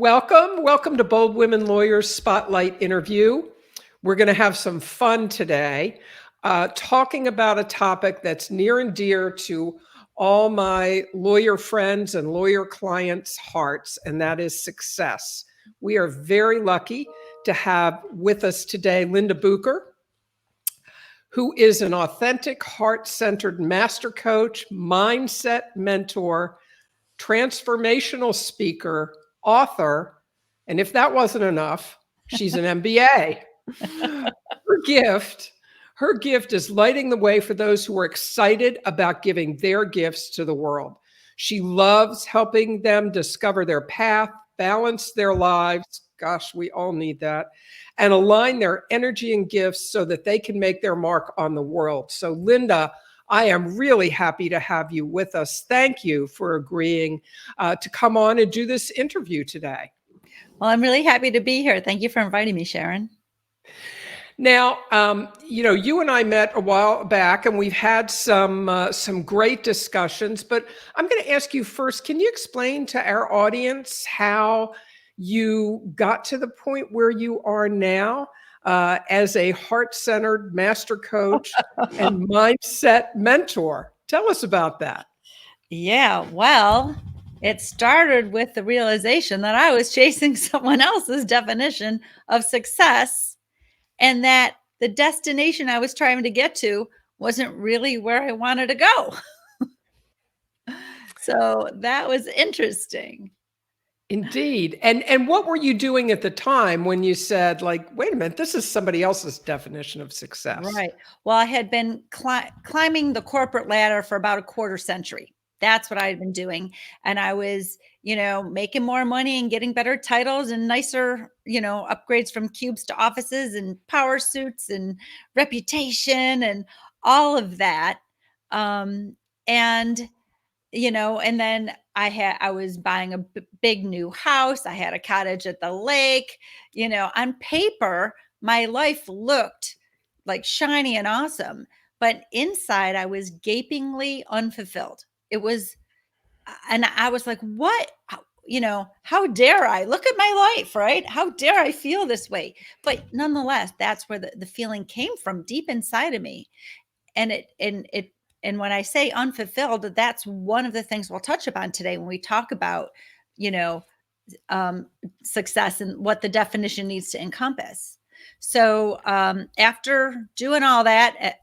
Welcome to Bold Women Lawyers Spotlight Interview. We're going to have some fun today, talking about a topic that's near and dear to all my lawyer friends and lawyer clients' hearts, and that is success. We are very lucky to have with us today Linda Bucher, who is an authentic, heart-centered master coach, mindset mentor, transformational speaker, author, and if that wasn't enough, she's an MBA. Her gift is lighting the way for those who are excited about giving their gifts to the world. She loves helping them discover their path, balance their lives. Gosh, we all need that. And align their energy and gifts so that they can make their mark on the world. So, Linda, I am really happy to have you with us. Thank you for agreeing to come on and do this interview today. Well, I'm really happy to be here. Thank you for inviting me, Sharon. Now, you and I met a while back, and we've had some great discussions. But I'm going to ask you first, can you explain to our audience how you got to the point where you are now as a heart-centered master coach and mindset mentor? Tell us about that. Yeah, well, it started with the realization that I was chasing someone else's definition of success, and that the destination I was trying to get to wasn't really where I wanted to go. So that was interesting. Indeed. And what were you doing at the time when you said, like, wait a minute, this is somebody else's definition of success? Right. Well, I had been climbing the corporate ladder for about a quarter century. That's what I had been doing. And I was, making more money and getting better titles and nicer, upgrades from cubes to offices and power suits and reputation and all of that. And then I was buying a big new house. I had a cottage at the lake. On paper, my life looked like shiny and awesome, but inside I was gapingly unfulfilled. It was, and I was like, what? How dare I look at my life, right? How dare I feel this way? But nonetheless, that's where the feeling came from, deep inside of me. And when I say unfulfilled, that's one of the things we'll touch upon today when we talk about, success and what the definition needs to encompass. So after doing all that,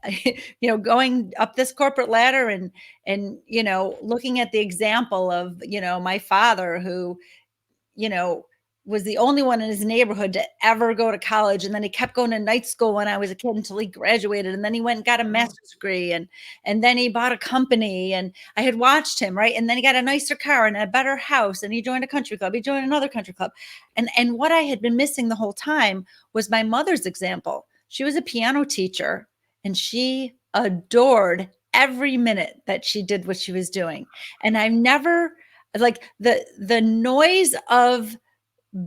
going up this corporate ladder and looking at the example of, my father who, was the only one in his neighborhood to ever go to college. And then he kept going to night school when I was a kid until he graduated. And then he went and got a master's degree. And then he bought a company, and I had watched him, right? And then he got a nicer car and a better house, and he joined a country club. He joined another country club. And what I had been missing the whole time was my mother's example. She was a piano teacher, and she adored every minute that she did what she was doing. And I've never, like, the noise of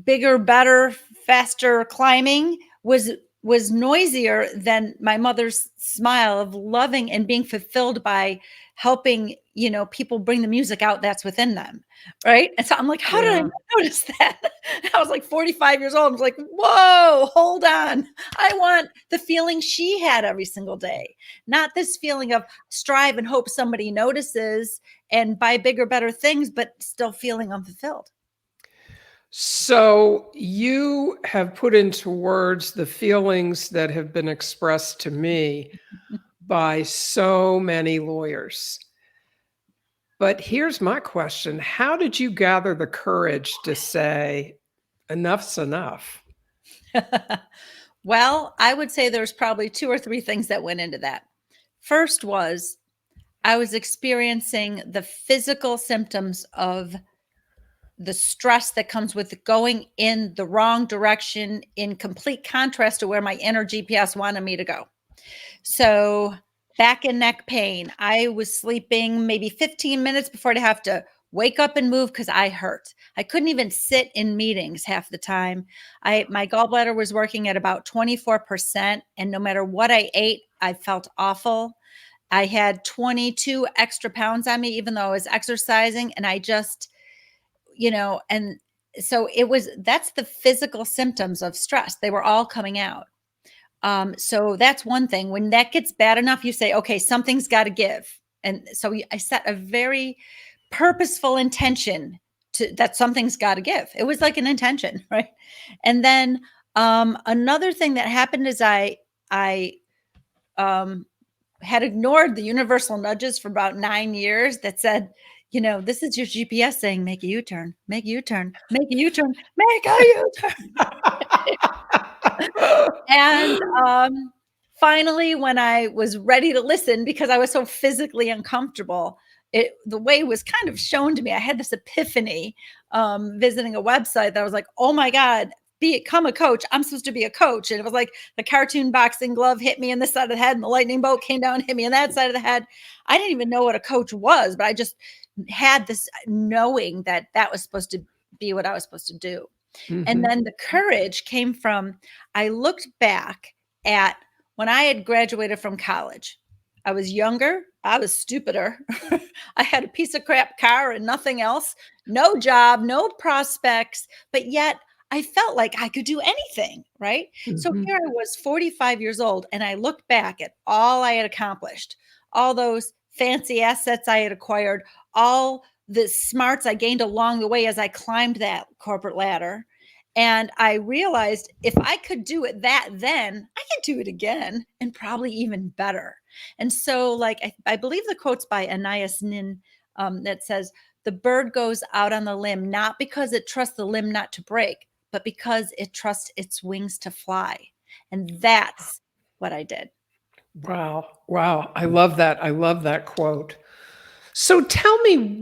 bigger, better, faster climbing was noisier than my mother's smile of loving and being fulfilled by helping, people bring the music out that's within them. Right. And so I'm like, how did I not notice that? I was like 45 years old. I was like, whoa, hold on. I want the feeling she had every single day, not this feeling of strive and hope somebody notices and buy bigger, better things, but still feeling unfulfilled. So you have put into words the feelings that have been expressed to me by so many lawyers. But here's my question. How did you gather the courage to say, enough's enough? Well, I would say there's probably 2 or 3 things that went into that. First was I was experiencing the physical symptoms of the stress that comes with going in the wrong direction, in complete contrast to where my inner GPS wanted me to go. So back and neck pain. I was sleeping maybe 15 minutes before I'd have to wake up and move because I hurt. I couldn't even sit in meetings half the time. My gallbladder was working at about 24%, and no matter what I ate, I felt awful. I had 22 extra pounds on me, even though I was exercising, and I just, and so that's the physical symptoms of stress. They were all coming out. So that's one thing. When that gets bad enough, you say, okay, something's got to give. And so I set a very purposeful intention that something's got to give. It was like an intention, right? And then another thing that happened is I had ignored the universal nudges for about 9 years that said, this is your GPS saying, make a U-turn, make a U-turn, make a U-turn, make a U-turn. And finally, when I was ready to listen, because I was so physically uncomfortable, the way was kind of shown to me. I had this epiphany visiting a website that I was like, oh my God, become a coach. I'm supposed to be a coach. And it was like the cartoon boxing glove hit me in this side of the head, and the lightning bolt came down and hit me in that side of the head. I didn't even know what a coach was, but I just had this knowing that was supposed to be what I was supposed to do. Mm-hmm. And then the courage came from, I looked back at when I had graduated from college. I was younger. I was stupider. I had a piece of crap car and nothing else, no job, no prospects, but yet I felt like I could do anything, right? Mm-hmm. So here I was 45 years old, and I looked back at all I had accomplished, all those fancy assets I had acquired, all the smarts I gained along the way as I climbed that corporate ladder. And I realized if I could do it then, I could do it again, and probably even better. And so, like, I believe the quote's by 𝙜𝙤𝙪𝙧𝙚 that says, the bird goes out on the limb, not because it trusts the limb not to break, but because it trusts its wings to fly. And that's what I did. Wow. Wow. I love that. I love that quote. So tell me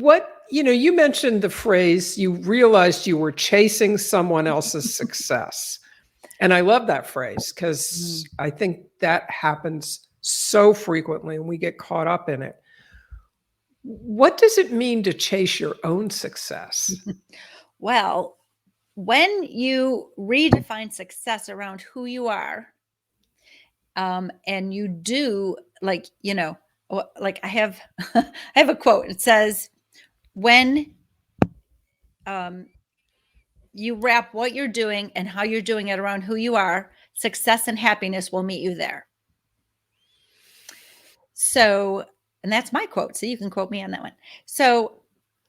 you mentioned the phrase, you realized you were chasing someone else's success. And I love that phrase because I think that happens so frequently and we get caught up in it. What does it mean to chase your own success? Well, when you redefine success around who you are, and you do, like I have I have a quote. It says, when you wrap what you're doing and how you're doing it around who you are, success and happiness will meet you there. So, and that's my quote. So you can quote me on that one. So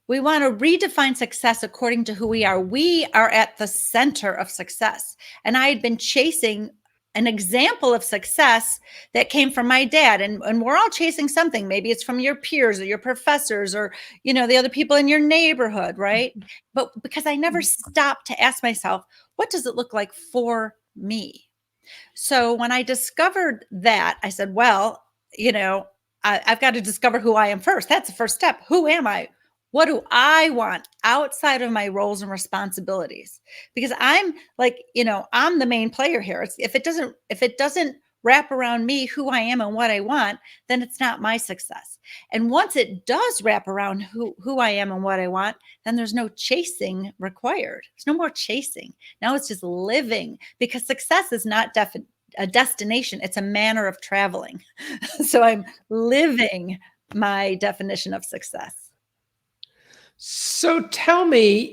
we want to redefine success according to who we are. We are at the center of success. And I had been chasing an example of success that came from my dad. And we're all chasing something. Maybe it's from your peers or your professors or, the other people in your neighborhood, right? But because I never stopped to ask myself, what does it look like for me? So when I discovered that, I said, well, I've got to discover who I am first. That's the first step. Who am I? What do I want outside of my roles and responsibilities? Because I'm like, I'm the main player here. If it doesn't wrap around me, who I am and what I want, then it's not my success. And once it does wrap around who I am and what I want, then there's no chasing required. There's no more chasing. Now it's just living, because success is not a destination. It's a manner of traveling. So I'm living my definition of success. So tell me,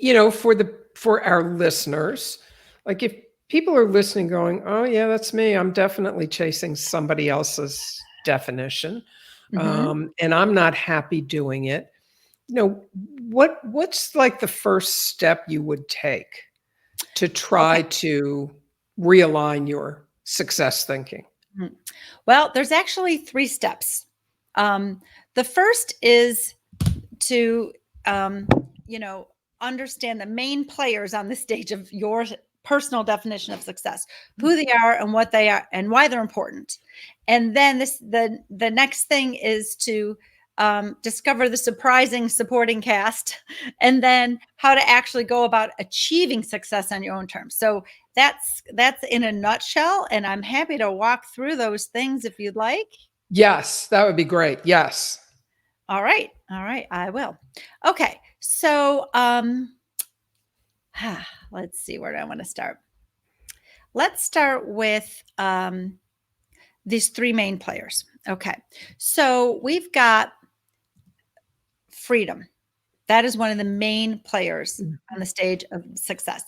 for our listeners, like if people are listening going, oh yeah, that's me. I'm definitely chasing somebody else's definition. And I'm not happy doing it. What's like the first step you would take to try to realign your success thinking? Well, there's actually 3 steps. The first is to understand the main players on the stage of your personal definition of success, who they are and what they are and why they're important. And then the next thing is to discover the surprising supporting cast, and then how to actually go about achieving success on your own terms. So that's in a nutshell, and I'm happy to walk through those things if you'd like. Yes, that would be great. Yes. All right, I will. Okay, so let's see, where do I want to start? Let's start with these 3 main players. Okay, so we've got freedom. That is one of the main players Mhm. on the stage of success.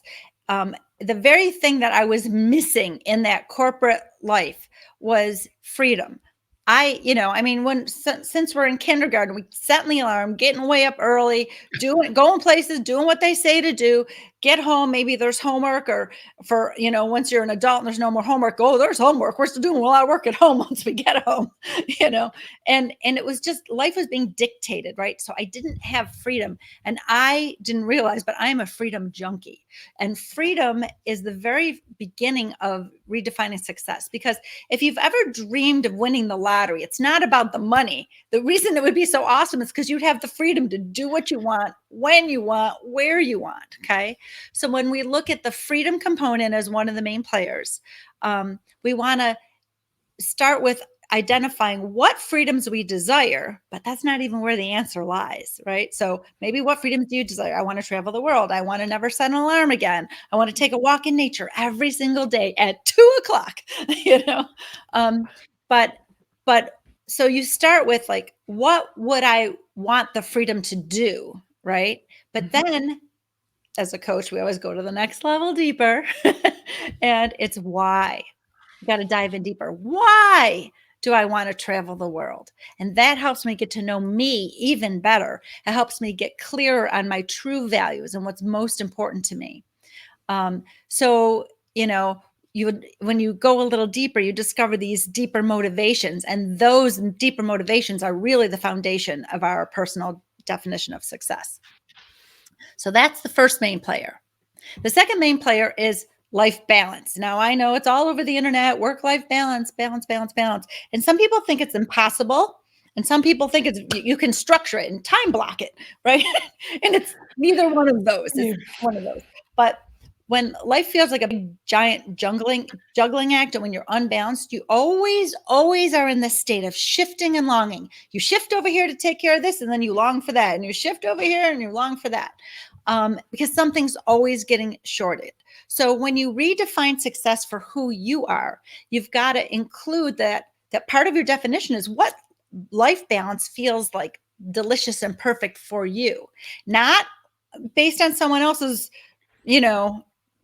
The very thing that I was missing in that corporate life was freedom. I mean, since we're in kindergarten, we set the alarm, getting way up early, going places, doing what they say to do, get home. Maybe there's homework, or once you're an adult and there's no more homework, oh, there's homework. We're still doing a lot of work at home once we get home, you know, and it was just, life was being dictated, right? So I didn't have freedom, and I didn't realize, but I am a freedom junkie. And freedom is the very beginning of redefining success, because if you've ever dreamed of winning the lottery, it's not about the money. The reason it would be so awesome is because you'd have the freedom to do what you want, when you want, where you want. Okay. So when we look at the freedom component as one of the main players, we want to start with identifying what freedoms we desire, but that's not even where the answer lies, right? So maybe, what freedoms do you desire? I want to travel the world. I want to never set an alarm again. I want to take a walk in nature every single day at 2 o'clock, you know? But, so you start with, like, what would I want the freedom to do, right? But Mhm. then, as a coach, we always go to the next level deeper, and it's why. You got to dive in deeper. Why do I want to travel the world? And that helps me get to know me even better. It helps me get clearer on my true values and what's most important to me. So, when you go a little deeper, you discover these deeper motivations, and those deeper motivations are really the foundation of our personal definition of success. So that's the first main player. The second main player is life balance. Now, I know it's all over the internet, work-life balance, balance, balance, balance. And some people think it's impossible. And some people think you can structure it and time block it, right? And it's neither one of those. It's Yeah. one of those. But when life feels like a big giant juggling act, and when you're unbalanced, you always, always are in this state of shifting and longing. You shift over here to take care of this, and then you long for that. And you shift over here and you long for that. Because something's always getting shorted. So when you redefine success for who you are, you've got to include that part of your definition is what life balance feels like, delicious and perfect for you, not based on someone else's,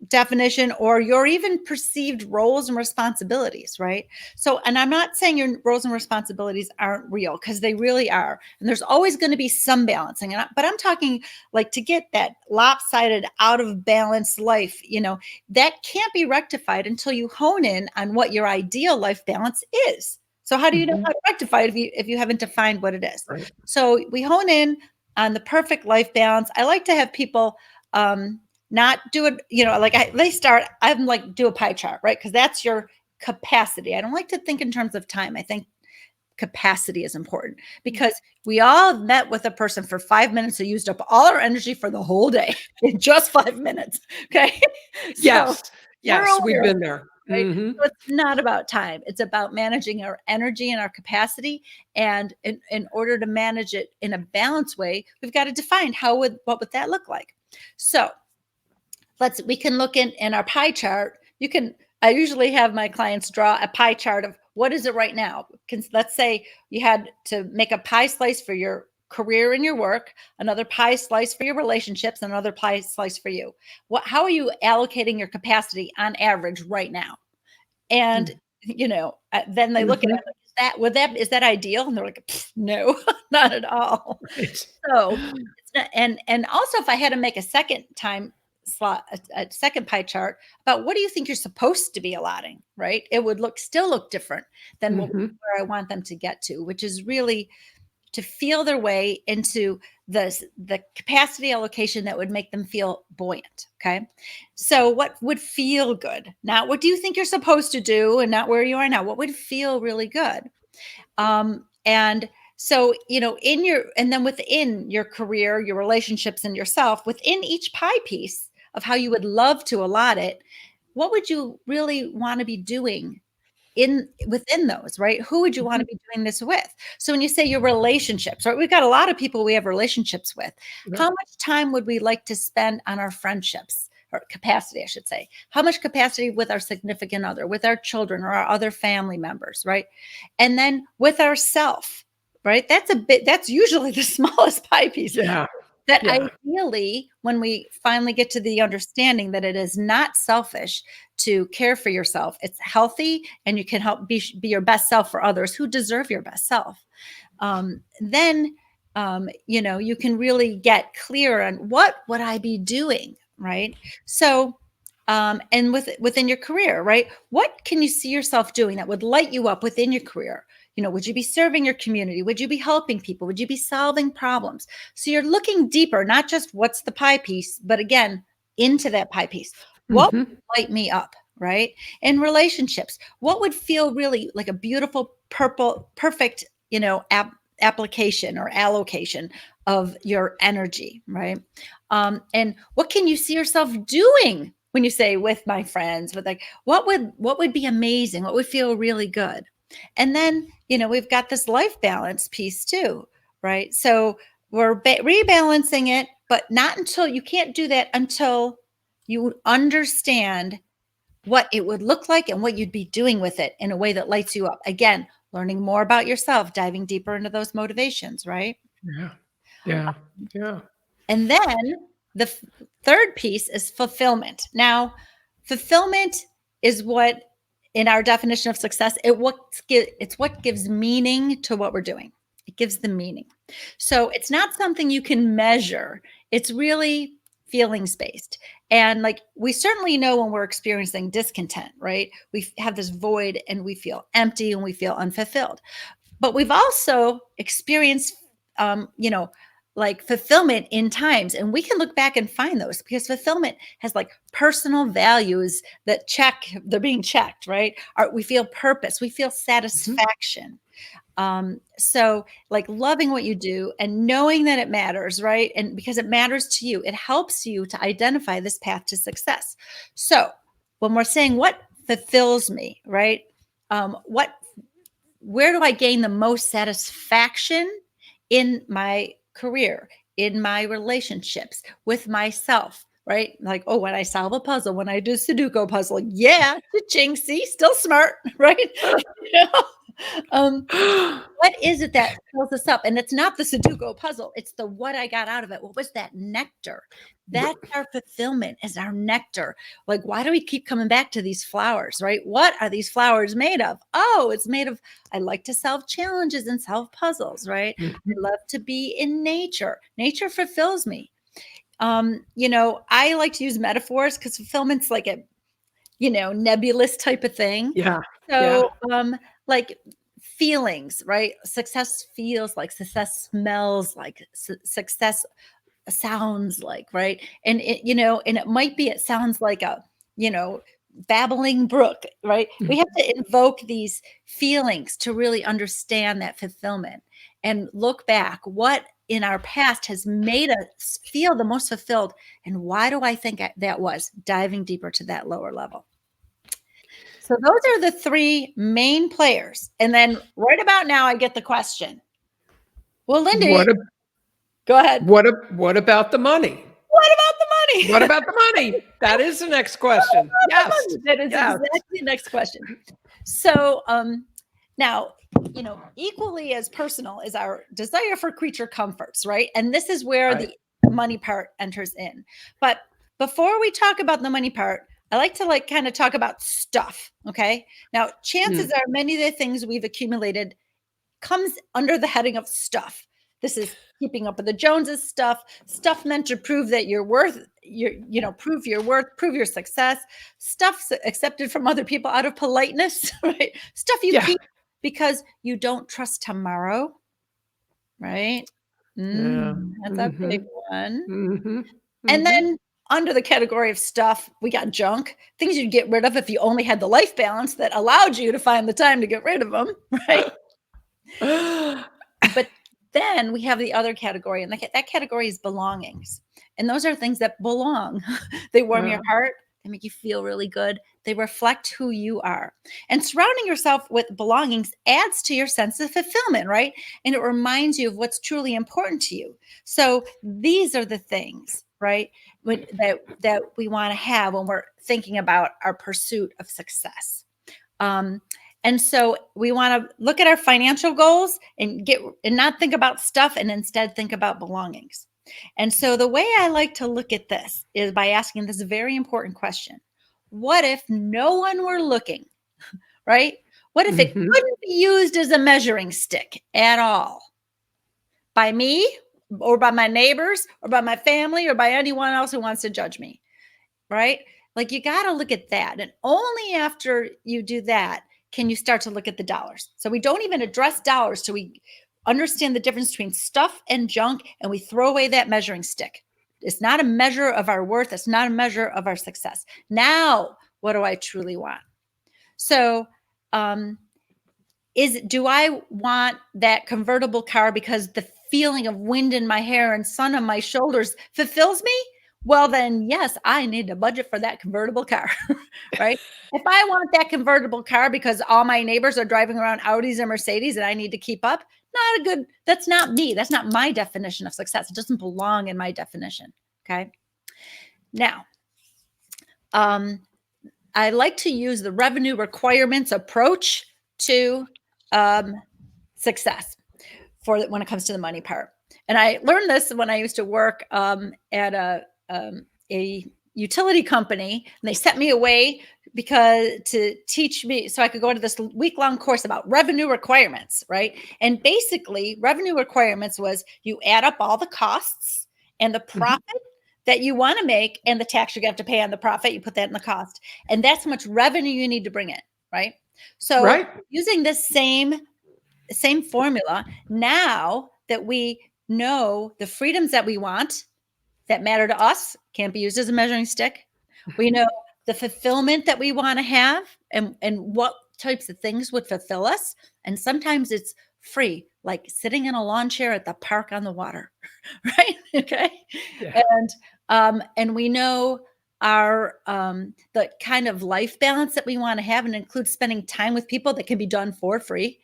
definition, or your even perceived roles and responsibilities, right? So, and I'm not saying your roles and responsibilities aren't real, because they really are. And there's always going to be some balancing. But I'm talking, like, to get that lopsided, out of balance life, that can't be rectified until you hone in on what your ideal life balance is. So how do you know Mhm. how to rectify it if you haven't defined what it is? Right. So we hone in on the perfect life balance. I like to have people, not do it, I'm like, do a pie chart, right? Because that's your capacity. I don't like to think in terms of time. I think capacity is important, because we all met with a person for 5 minutes who used up all our energy for the whole day in just 5 minutes. Okay. So Yes. we're Yes, we've aware of been there. it, right? Mhm. So it's not about time. It's about managing our energy and our capacity. And in order to manage it in a balanced way, we've got to define what would that look like? So we can look in our pie chart. I usually have my clients draw a pie chart of what is it right now. Let's say you had to make a pie slice for your career and your work, another pie slice for your relationships, another pie slice for you. How are you allocating your capacity on average right now? And Mm. then they look at Mhm. it, is that ideal? And they're like, no, not at all. Right. So it's not, and also, if I had to make a second time slot, a second pie chart about what do you think you're supposed to be allotting, right? It would still look different than Mhm. where I want them to get to, which is really to feel their way into the capacity allocation that would make them feel buoyant. Okay. So what would feel good? Not what do you think you're supposed to do, and not where you are now. What would feel really good? And so, and then within your career, your relationships, and yourself, within each pie piece of how you would love to allot it, what would you really want to be doing within those, right? Who would you want to Mhm. be doing this with? So when you say your relationships, right? We've got a lot of people we have relationships with. Yeah. How much time would we like to spend on our friendships? Or capacity, I should say. How much capacity with our significant other, with our children, or our other family members, right? And then with ourself, right? That's usually the smallest pie piece. Yeah. that Yeah. ideally, when we finally get to the understanding that it is not selfish to care for yourself, it's healthy, and you can help be your best self for others who deserve your best self. Then you can really get clear on what would I be doing, right? So, and within your career, right? What can you see yourself doing that would light you up within your career? Would you be serving your community? Would you be helping people? Would you be solving problems? So you're looking deeper, not just what's the pie piece, but again, into that pie piece. What Hmm. would light me up, right? In relationships, what would feel really like a beautiful, perfect, application or allocation of your energy, right? And what can you see yourself doing when you say with my friends, with like, what would be amazing? What would feel really good? And then, we've got this life balance piece too, right? So we're rebalancing it, but not until you can't do that until you understand what it would look like and what you'd be doing with it in a way that lights you up. Again, learning more about yourself, diving deeper into those motivations, right? Yeah. Yeah. Yeah. And then the third piece is fulfillment. Now, fulfillment is what, in our definition of success, it's what gives meaning to what we're doing. It gives the meaning. So it's not something you can measure. It's really feelings based. And like we certainly know when we're experiencing discontent, right? We have this void and we feel empty and we feel unfulfilled. But we've also experienced, like fulfillment in times, and we can look back and find those because fulfillment has like personal values that they're being checked, right? We feel purpose, we feel satisfaction. So like loving what you do and knowing that it matters, right? And because it matters to you, it helps you to identify this path to success. So when we're saying what fulfills me, right? Where do I gain the most satisfaction in my career, in my relationships, with myself, right? Like, oh, when I solve a puzzle, when I do Sudoku puzzle, yeah, cha-ching, see, still smart, right? You know? What is it that fills us up? And it's not the Sudoku puzzle. It's the what I got out of it. What was that nectar? That's our fulfillment, is our nectar. Like, why do we keep coming back to these flowers, right? What are these flowers made of? Oh, it's made of, I like to solve challenges and solve puzzles, right? I love to be in nature. Nature fulfills me. I like to use metaphors because fulfillment's like a, nebulous type of thing. Yeah. Yeah. So, like feelings, right? Success feels like, success smells like, success sounds like, right? And it sounds like a, babbling brook, right? We have to invoke these feelings to really understand that fulfillment and look back what in our past has made us feel the most fulfilled. And why do I think that was? Diving deeper to that lower level. So those are the three main players. And then right about now, I get the question. Well, Linda, go ahead. What about the money? What about the money? What about the money? That is the next question. Yes. That is exactly the next question. So now, equally as personal is our desire for creature comforts, right? And this is where the money part enters in. But before we talk about the money part, I like to kind of talk about stuff. Okay. Now, chances are many of the things we've accumulated comes under the heading of stuff. This is keeping up with the Joneses stuff meant to prove that you're worth, prove your worth, prove your success, stuff accepted from other people out of politeness, right? Stuff you keep because you don't trust tomorrow, right? That's a big one. And then under the category of stuff, we got junk, things you'd get rid of if you only had the life balance that allowed you to find the time to get rid of them, right? But then we have the other category, and that category is belongings. And those are things that belong. They warm your heart. They make you feel really good. They reflect who you are. And surrounding yourself with belongings adds to your sense of fulfillment, right? And it reminds you of what's truly important to you. So these are the things, right, that we want to have when we're thinking about our pursuit of success. And so we want to look at our financial goals and not think about stuff and instead think about belongings. And so the way I like to look at this is by asking this very important question. What if no one were looking, right? What if it Mhm. couldn't be used as a measuring stick at all? By me or by my neighbors or by my family or by anyone else who wants to judge me, right? Like you got to look at that. And only after you do that can you start to look at the dollars. So we don't even address dollars till we understand the difference between stuff and junk, and we throw away that measuring stick. It's not a measure of our worth. It's not a measure of our success. Now, what do I truly want? So, do I want that convertible car because the feeling of wind in my hair and sun on my shoulders fulfills me? Well, then, yes, I need to budget for that convertible car, right? If I want that convertible car because all my neighbors are driving around Audis and Mercedes and I need to keep up, that's not me. That's not my definition of success. It doesn't belong in my definition. Okay. Now, um, I like to use the revenue requirements approach to success when it comes to the money part. And I learned this when I used to work at a utility company, and they sent me away to teach me so I could go to this week-long course about revenue requirements, right? And basically, revenue requirements was you add up all the costs and the Mhm. profit that you want to make and the tax you're going to have to pay on the profit, you put that in the cost. And that's how much revenue you need to bring in, right? So Right. using this same formula, now that we know the freedoms that we want that matter to us, can't be used as a measuring stick. We know the fulfillment that we want to have and what types of things would fulfill us. And sometimes it's free, like sitting in a lawn chair at the park on the water, right? Okay. Yeah. And we know our the kind of life balance that we want to have and includes spending time with people that can be done for free.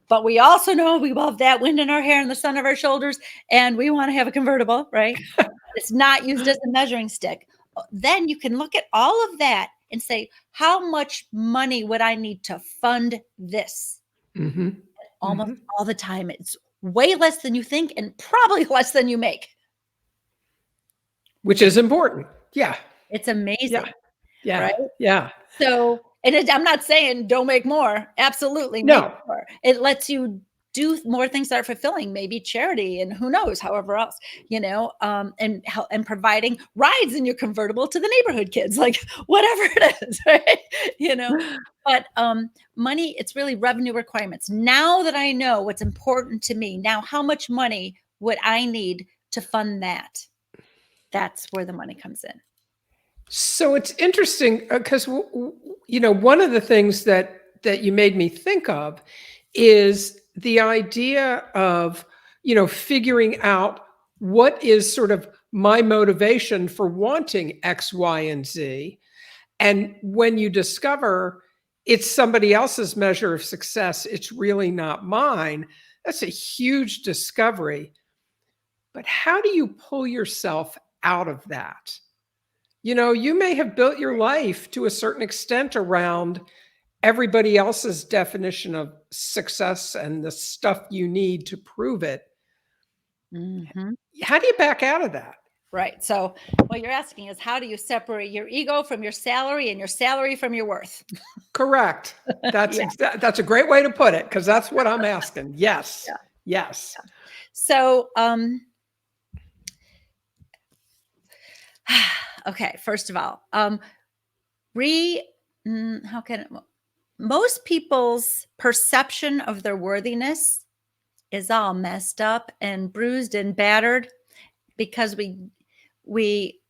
But we also know we love that wind in our hair and the sun of our shoulders, and we want to have a convertible, right? It's not used as a measuring stick. Then you can look at all of that and say, how much money would I need to fund this? Mhm. Almost Mhm. all the time, it's way less than you think and probably less than you make. Which is important. Yeah. It's Yeah. amazing, Yeah. right? Yeah. So, I'm not saying don't make more. Absolutely make No. more. It lets you do more things that are fulfilling, maybe charity and who knows, however else, and help and providing rides in your convertible to the neighborhood kids, like whatever it is, right? You know, but money, it's really revenue requirements. Now that I know what's important to me, now how much money would I need to fund that? That's where the money comes in. So it's interesting because one of the things that you made me think of is the idea of figuring out what is sort of my motivation for wanting X, Y, and Z. And when you discover it's somebody else's measure of success, it's really not mine. That's a huge discovery. But how do you pull yourself out of that? You may have built your life to a certain extent around everybody else's definition of success and the stuff you need to prove it. Mhm. How do you back out of that? Right. So what you're asking is how do you separate your ego from your salary and your salary from your worth? Correct. Yeah. That's a great way to put it because that's what I'm asking. Yes. Yeah. Yes. So, okay, first of all, re how can it, most people's perception of their worthiness is all messed up and bruised and battered because we we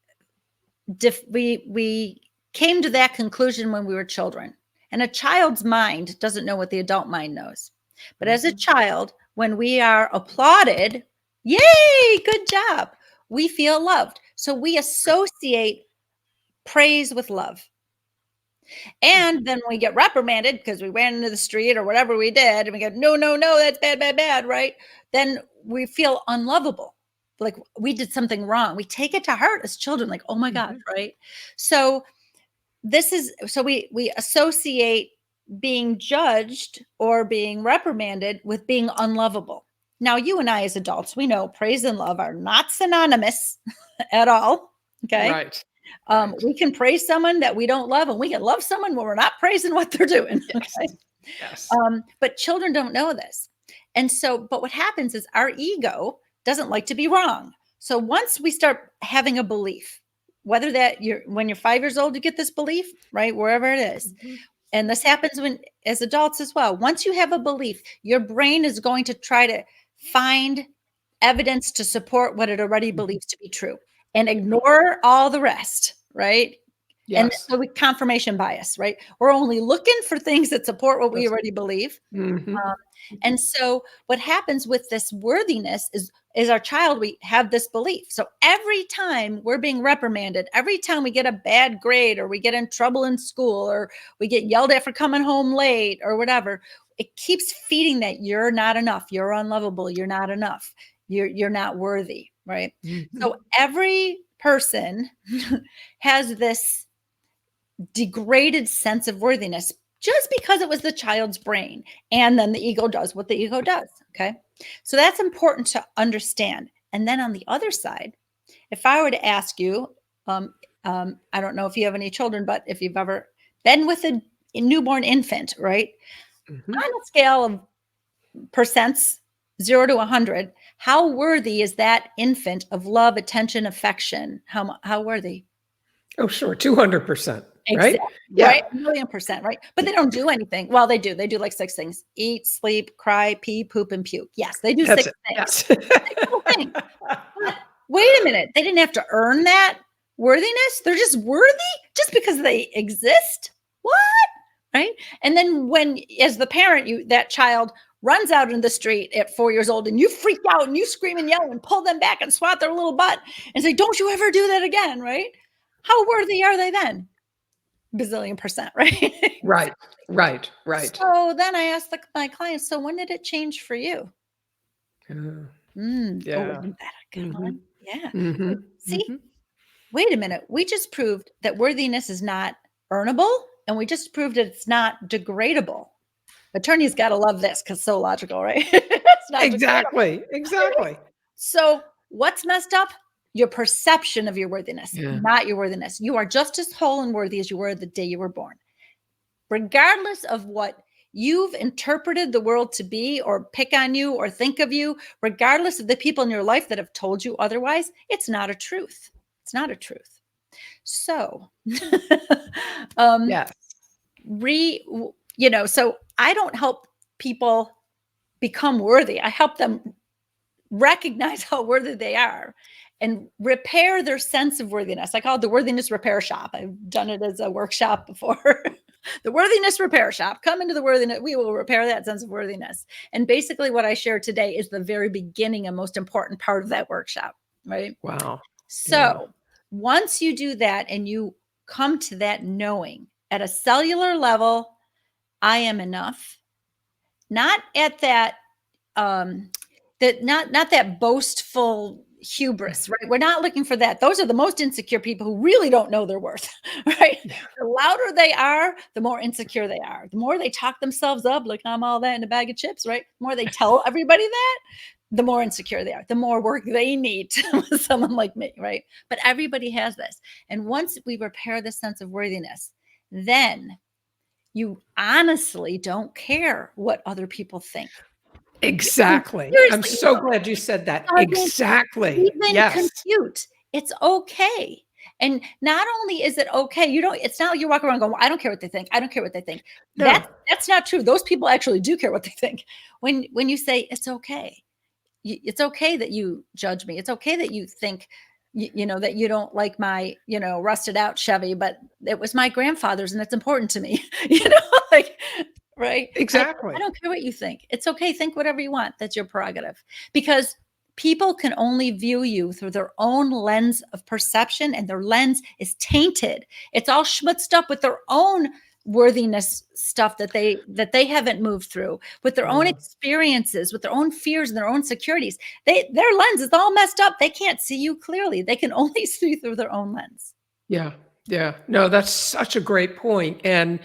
came to that conclusion when we were children. And a child's mind doesn't know what the adult mind knows. But as a Mhm. child, when we are applauded, yay, good job, we feel loved. So we associate praise with love. And then when we get reprimanded because we ran into the street or whatever we did, and we go, no, no, no, that's bad, bad, bad, right? Then we feel unlovable. Like we did something wrong. We take it to heart as children, like, oh my gosh, Mhm. right? So we associate being judged or being reprimanded with being unlovable. Now, you and I as adults, we know praise and love are not synonymous at all. Okay. Right. Right. We can praise someone that we don't love, and we can love someone when we're not praising what they're doing. Yes. Okay. Yes. But children don't know this. And so, but what happens is our ego doesn't like to be wrong. So once we start having a belief, whether that when you're 5 years old, you get this belief, right? Wherever it is. Mhm. And this happens when as adults as well. Once you have a belief, your brain is going to try to find evidence to support what it already Mhm. believes to be true and ignore all the rest, right? And Yes. so we confirmation bias, right? We're only looking for things that support what we That's already believe. mhm. Um, and so what happens with this worthiness is our child, we have this belief. So every time we're being reprimanded, every time we get a bad grade or we get in trouble in school or we get yelled at for coming home late or whatever, it keeps feeding that you're not enough, you're unlovable, you're not enough, you're not worthy, right? Mhm. So every person has this degraded sense of worthiness just because it was the child's brain. And then the ego does what the ego does. Okay. So that's important to understand. And then on the other side, if I were to ask you, I don't know if you have any children, but if you've ever been with a newborn infant, right? Mhm. On a scale of percents, 0 to 100, how worthy is that infant of love, attention, affection? How worthy? Oh, sure. 200%, right? Exactly, right? Yeah. 1,000,000%, right? But they don't do anything. Well, they do. They do like 6 things: eat, sleep, cry, pee, poop, and puke. Yes, they do That's 6 it. things. Yes. 6 little things. But wait a minute, they didn't have to earn that worthiness? They're just worthy just because they exist? What? Right? And then when as the parent, that child runs out in the street at 4 years old and you freak out and you scream and yell and pull them back and swat their little butt and say, "Don't you ever do that again," right? How worthy are they then? Bazillion%, right? Right. Right. Right. So then I asked my clients, so when did it change for you? Uh, Oh, yeah. isn't that a good one? Mhm. Yeah. So, Mhm. see, Mhm. wait a minute. We just proved that worthiness is not earnable, and we just proved that it's not degradable. Attorneys got to love this because so logical, right? It's not degradable. Exactly. Exactly. So, what's messed up? Your perception of your worthiness, Yeah. not your worthiness. You are just as whole and worthy as you were the day you were born. Regardless of what you've interpreted the world to be, or pick on you, or think of you, regardless of the people in your life that have told you otherwise, it's not a truth. It's not a truth. So, um, Yes. so I don't help people become worthy. I help them recognize how worthy they are and repair their sense of worthiness. I call it the worthiness repair shop. I've done it as a workshop before. The worthiness repair shop. Come into the worthiness. We will repair that sense of worthiness. And basically, what I share today is the very beginning and most important part of that workshop, right? Wow. Yeah. So once you do that and you come to that knowing at a cellular level, I am enough, not at that not that boastful hubris, right? We're not looking for that. Those are the most insecure people who really don't know their worth, right? Yeah. The louder they are, the more insecure they are. The more they talk themselves up, like I'm all that in a bag of chips, right? The more they tell everybody that, the more insecure they are, the more work they need with someone like me, right? But everybody has this. And once we repair this sense of worthiness, then you honestly don't care what other people think. Exactly. I'm Seriously, so glad you said that. doesn't Exactly. even Yes. compute. It's okay. And not only is it okay, it's not like you walk around going, well, I don't care what they think. I don't care what they think. No. That's not true. Those people actually do care what they think. When you say it's okay, it's okay that you judge me. It's okay that you think, that you don't like my, rusted out Chevy, but it was my grandfather's and it's important to me, like, right? I Exactly. don't care what you think. It's okay. Think whatever you want. That's your prerogative. Because people can only view you through their own lens of perception, and their lens is tainted. It's all schmutzed up with their own worthiness stuff that they haven't moved through, with their own Yeah. experiences, with their own fears and their own securities. Their lens is all messed up. They can't see you clearly. They can only see through their own lens. Yeah. Yeah. No, that's such a great point. And,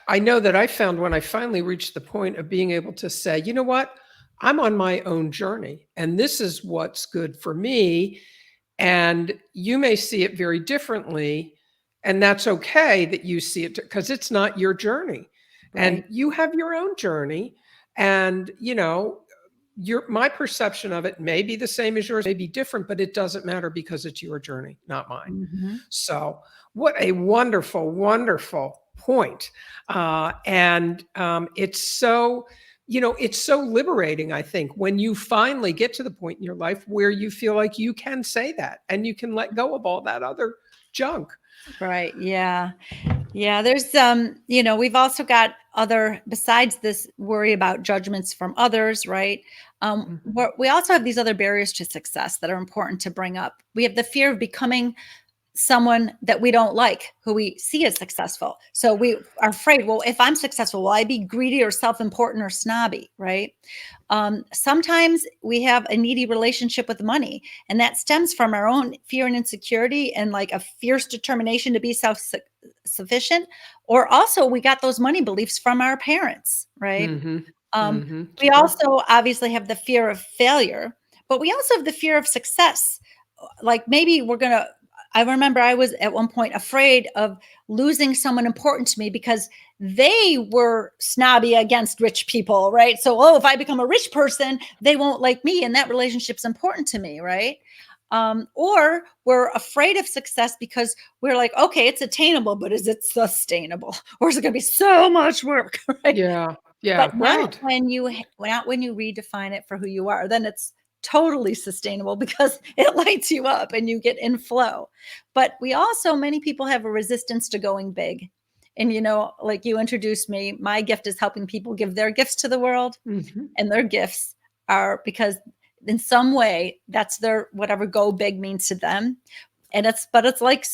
I know that I found when I finally reached the point of being able to say, you know what? I'm on my own journey, and this is what's good for me. And you may see it very differently. And that's okay that you see it because it's not your journey. And Right. you have your own journey. And, my perception of it may be the same as yours, may be different, but it doesn't matter because it's your journey, not mine. Mhm. So, what a wonderful, wonderful point. And it's so liberating, I think, when you finally get to the point in your life where you feel like you can say that and you can let go of all that other junk. Right. Yeah. Yeah. There's, we've also got other, besides this worry about judgments from others, right? Mhm. We also have these other barriers to success that are important to bring up. We have the fear of becoming someone that we don't like, who we see as successful. So we are afraid, well, if I'm successful, will I be greedy or self-important or snobby, right? Sometimes we have a needy relationship with money, and that stems from our own fear and insecurity and like a fierce determination to be self-sufficient. Or also we got those money beliefs from our parents, right? Mhm. Um, Mhm. we Sure. also obviously have the fear of failure, but we also have the fear of success. Like maybe I remember I was at one point afraid of losing someone important to me because they were snobby against rich people, right? So, oh, if I become a rich person, they won't like me, and that relationship's important to me, right? Or we're afraid of success because we're like, okay, it's attainable, but is it sustainable, or is it going to be so much work, right? Yeah. But Yeah. not Right. when you redefine it for who you are, then it's totally sustainable because it lights you up and you get in flow. But we also, many people have a resistance to going big. And like you introduced me, my gift is helping people give their gifts to the world, Mhm. and their gifts are because in some way that's their whatever go big means to them. And it's like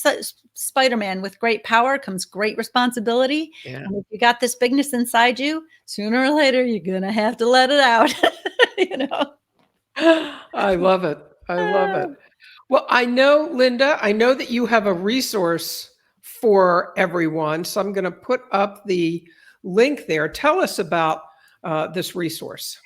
Spider-Man, with great power comes great responsibility. Yeah. And if you got this bigness inside you, sooner or later you're gonna have to let it out. you know. I love it. I love it. Well, I know that you have a resource for everyone. So I'm going to put up the link there. Tell us about this resource.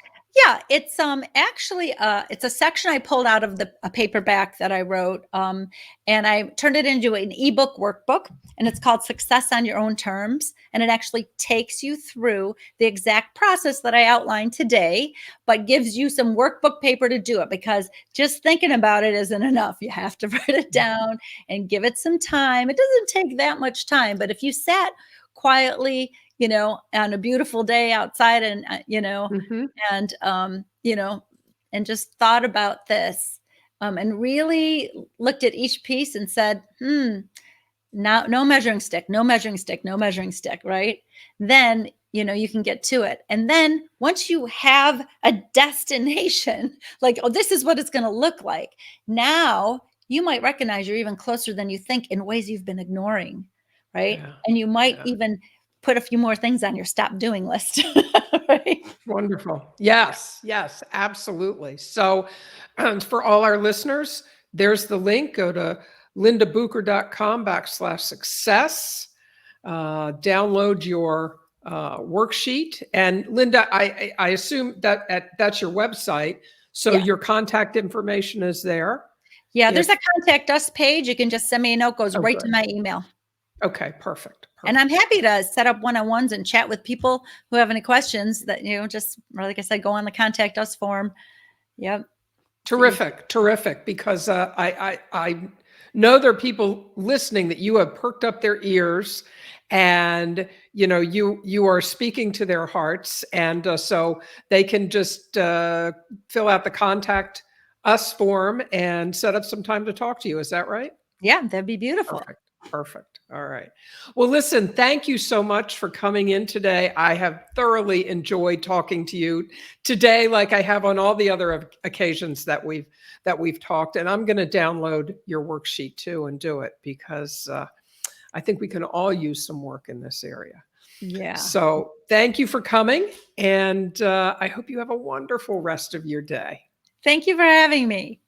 Yeah, it's actually it's a section I pulled out of a paperback that I wrote, and I turned it into an ebook workbook, and it's called Success on Your Own Terms, and it actually takes you through the exact process that I outlined today, but gives you some workbook paper to do it, because just thinking about it isn't enough. You have to write it down and give it some time. It doesn't take that much time, but if you sat quietly, on a beautiful day outside, and Hmm. and and just thought about this, and really looked at each piece and said, now no measuring stick, no measuring stick, no measuring stick, right? Then you can get to it. And then once you have a destination, like, oh, this is what it's going to look like, now you might recognize you're even closer than you think in ways you've been ignoring, right? Yeah. And you might Yeah. even put a few more things on your stop doing list. Right. Wonderful. Yes. Yes. Absolutely. So for all our listeners, there's the link. Go to lindabucher.com/success. Download your worksheet. And Linda, I assume that's your website. So Yeah. your contact information is there. Yeah, there's a If contact us page. You can just send me a note, goes Oh, right to good. my email. Okay, perfect. And I'm Perfect. happy to set up one-on-ones and chat with people who have any questions that, just like I said, go on the contact us form. Yep. See. Terrific, terrific. Because I know there are people listening that you have perked up their ears, and you are speaking to their hearts, and so they can just fill out the contact us form and set up some time to talk to you. Is that right? Yeah, that'd be beautiful. Perfect. Perfect. All right. Well, listen, thank you so much for coming in today. I have thoroughly enjoyed talking to you today, like I have on all the other occasions that we've talked. And I'm going to download your worksheet too and do it, because I think we can all use some work in this area. Yeah. So thank you for coming, and I hope you have a wonderful rest of your day. Thank you for having me.